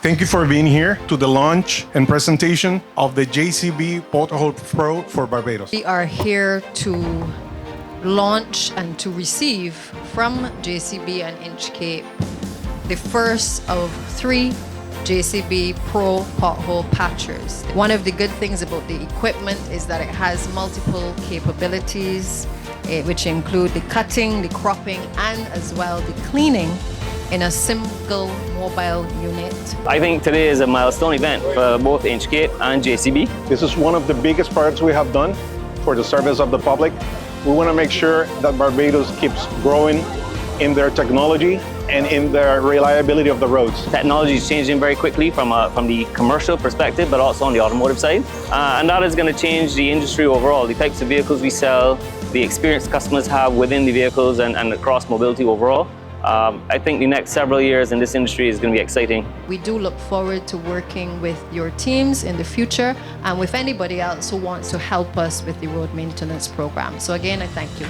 Thank you for being here to the launch and presentation of the JCB Pothole Pro for Barbados. We are here to launch and to receive from JCB and Inchcape the first of 3 JCB Pro Pothole Patchers. One of the good things about the equipment is that it has multiple capabilities, which include the cutting, the cropping, and as well the cleaning in a single mobile unit. I think today is a milestone event for both Inchcape and JCB. This is one of the biggest projects we have done for the service of the public. We want to make sure that Barbados keeps growing in their technology and in their reliability of the roads. Technology is changing very quickly from the commercial perspective, but also on the automotive side. And that is going to change the industry overall, the types of vehicles we sell, the experience customers have within the vehicles and across mobility overall. I think the next several years in this industry is going to be exciting. We do look forward to working with your teams in the future and with anybody else who wants to help us with the road maintenance program. So again, I thank you.